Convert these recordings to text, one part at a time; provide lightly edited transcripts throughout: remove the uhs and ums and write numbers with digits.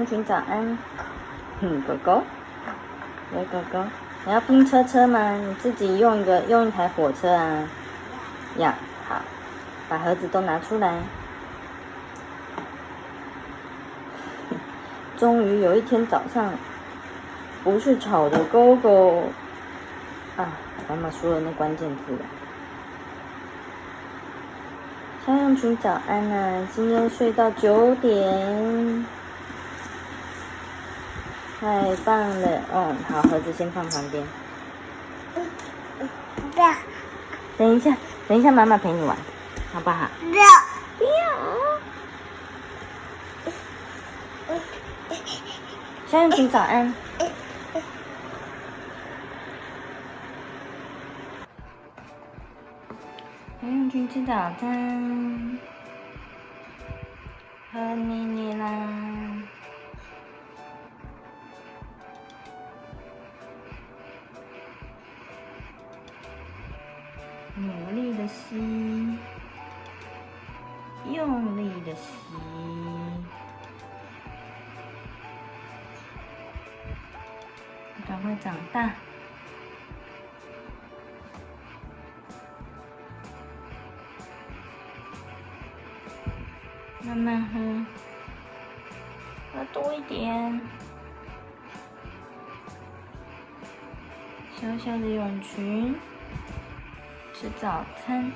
群早安。狗狗，有狗狗，你要拼车车吗？你自己用一台火车啊？要，好，把盒子都拿出来。终于有一天早上，不是吵的狗狗啊，妈妈说了那关键字了。小羊群早安啊！今天睡到9点，太棒了哦！好，盒子先放旁边。不要。等一下，妈妈陪你玩，好不好？不要。不要。小羊群早安。小羊群吃早餐，喝奶奶啦。努力的吸，用力的吸，赶快长大。慢慢喝，喝多一点。小小的蛹群，吃早餐。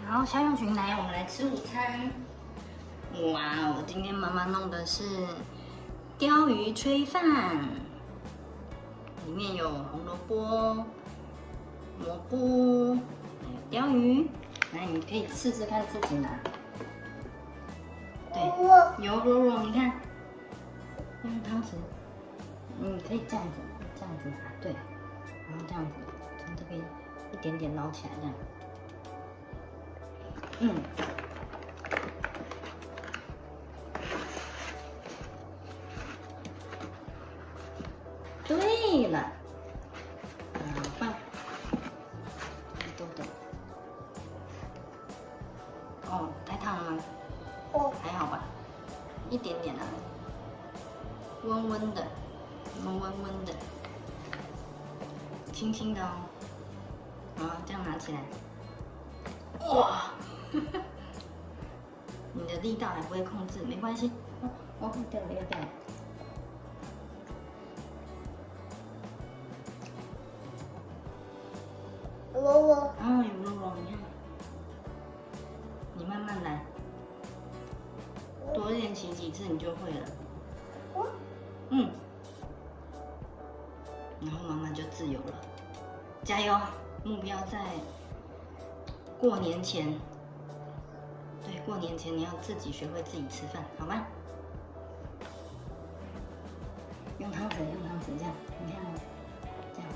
好，小蛹群来，我们来吃午餐。哇哦，今天妈妈弄的是鲷鱼炊饭，里面有红萝卜、蘑菇，还有鲷鱼。来，你可以试试看自己拿。对，油rodrod，你看，用汤匙，你可以这样子拿，对，然后这样子从这边一点点捞起来，这样。对了，好棒，多的。哦，太烫了吗？还好吧，一点点啊，温温的，温温的，轻轻的哦。好，这样拿起来，哇！你的力道还不会控制，没关系。哦，掉了。哦，有肉，你看，你慢慢来，多练习几次你就会了。然后妈妈就自由了，加油！目标在过年前，对，过年前你要自己学会自己吃饭，好吗？用汤匙这样，你看哦，这样，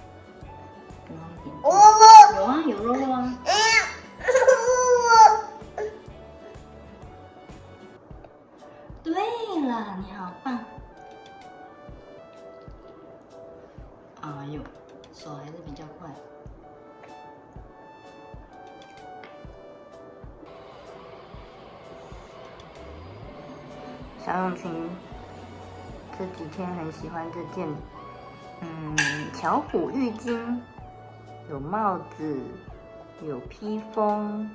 捞一点。有啊，有肉啊。对了，你好棒。哎呦，手还是比较快。小蛹群这几天很喜欢这件，巧虎浴巾，有帽子，有披风，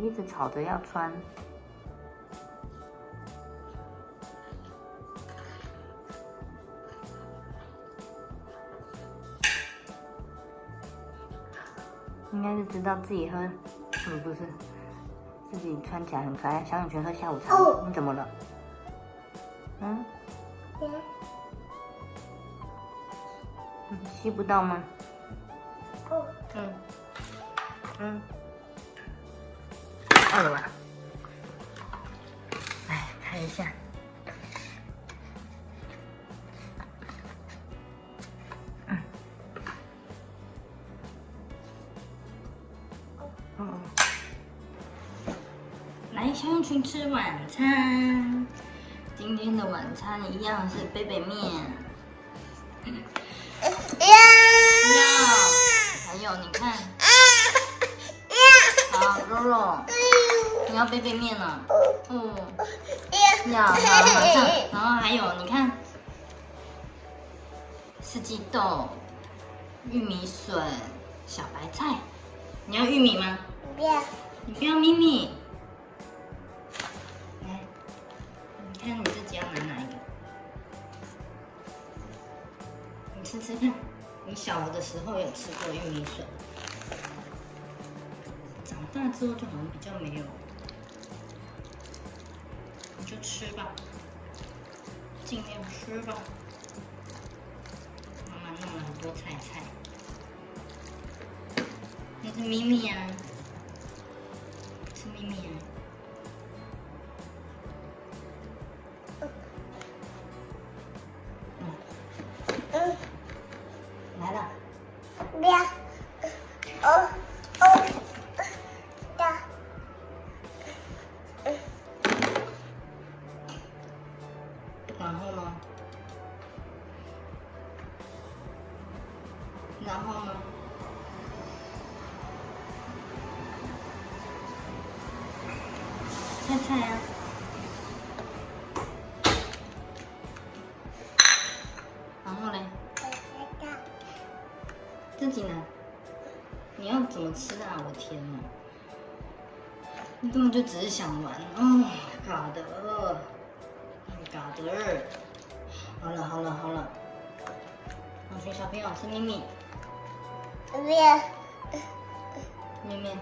一直吵着要穿。应该是知道自己喝，不是，自己穿起来很可爱。小蛹群喝下午茶，你怎么了？吸不到吗？饿了吧？来看一下。来，小蛹群吃晚餐。今天的晚餐一样是贝贝面。还有你看，好，肉肉，你要贝贝面了。要，好，马上。然后还有你看，四季豆、玉米笋、小白菜。你要玉米吗？不要。你不要咪咪。来，你看你自己要拿哪一个？你吃吃看。你小的时候有吃过玉米笋，长大之后就好像比较没有。你就吃吧，尽量吃吧。妈妈弄了很多菜。那是咪咪啊，是咪咪啊。来了。不要。然后呢？然后呢？菜啊。然后嘞？自己拿。你要怎么吃啊？我天哪！你根本就只是想玩。搞得。好了。让群小朋友吃咪咪。不要。面。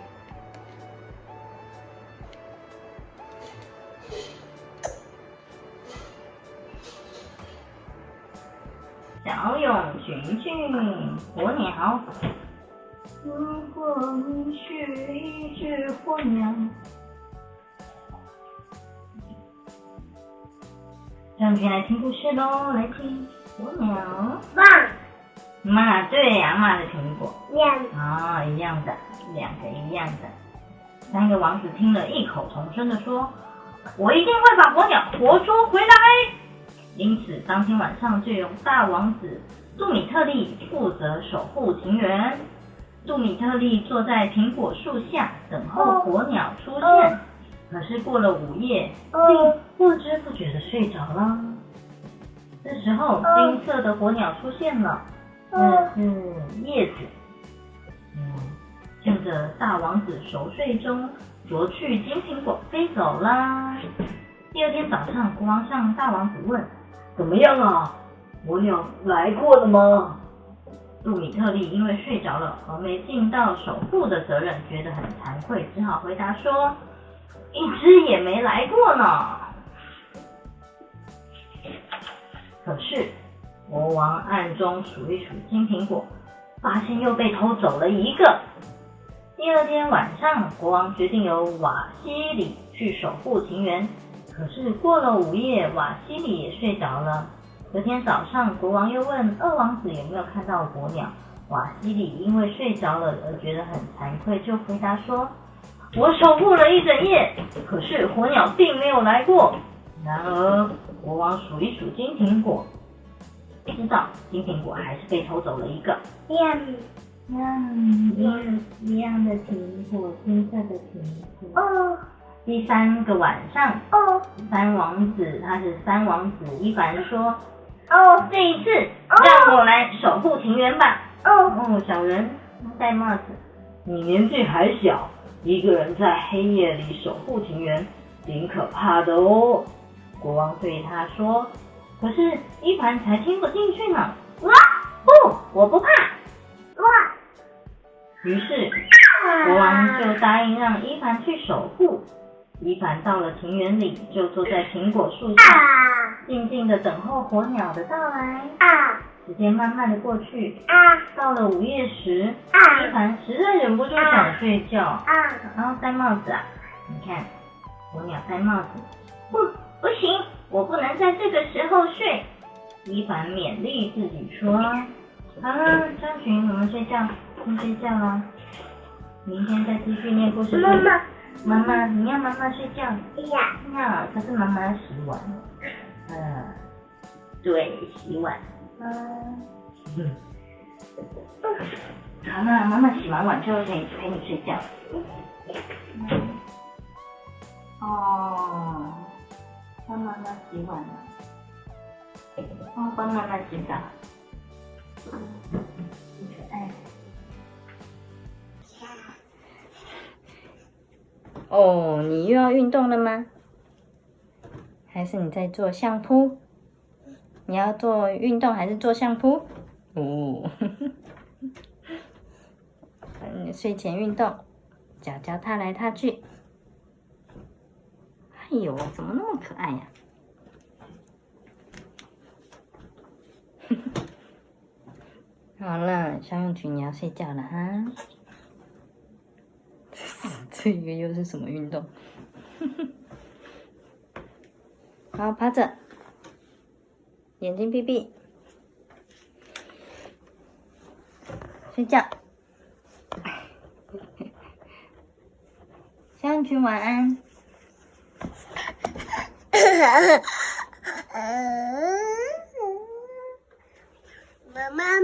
小勇群火鸟。如果你是一只火鸟，让我们来听故事喽，来听火鸟。妈，对呀，妈的苹果。一样的，两个一样的。三个王子听了异口同声的说：“我一定会把火鸟活捉回来。”因此，当天晚上就由大王子杜米特利负责守护庭园。杜米特利坐在苹果树下等候火鸟出现，可是过了午夜，竟不知不觉的睡着了。这时候，金色的火鸟出现了，那是叶子。趁着大王子熟睡中，夺去金苹果飞走啦。第二天早上，国王向大王子问：“怎么样啊？火鸟来过了吗？”杜米特利因为睡着了而没尽到守护的责任，觉得很惭愧，只好回答说：“一只也没来过呢。”可是国王暗中数一数金苹果，发现又被偷走了一个。第二天晚上，国王决定由瓦西里去守护庭园。可是过了午夜，瓦西里也睡着了。隔天早上，国王又问二王子有没有看到火鸟。瓦西里因为睡着了而觉得很惭愧，就回答说：“我守护了一整夜，可是火鸟并没有来过。”然而，国王数一数金苹果，知道金苹果还是被偷走了一个。一样的苹果，金色的苹果。第三个晚上，三王子伊凡说：“这一次让我来守护庭园吧。”小人戴帽子，你年纪还小，一个人在黑夜里守护庭园，挺可怕的哦。国王对他说。可是伊凡才听不进去呢。不，我不怕。于是国王就答应让伊凡去守护。伊凡到了庭园里，就坐在苹果树下，静静的等候火鸟的到来。时间慢慢的过去，到了午夜时，伊凡实在忍不住想睡觉。然后戴帽子啊，你看，火鸟戴帽子，不行，我不能在这个时候睡。伊凡勉励自己说：“好了，张群，我们睡觉，先睡觉啦，明天再继续念故事。”妈妈，你要妈妈睡觉？可是妈妈要洗碗。对，洗碗。好，那妈妈洗完碗就陪你睡觉。哦，帮妈妈洗碗了。哦，帮妈妈洗澡。很可爱。哦，你又要运动了吗？还是你在做相扑？你要做运动还是做相扑？哦，你睡前运动，脚脚踏来踏去。哎呦，怎么那么可爱呀？好了，小永菊，你要睡觉了哈。这个又是什么运动？好，趴着，眼睛闭闭，睡觉。小永菊晚安。妈妈。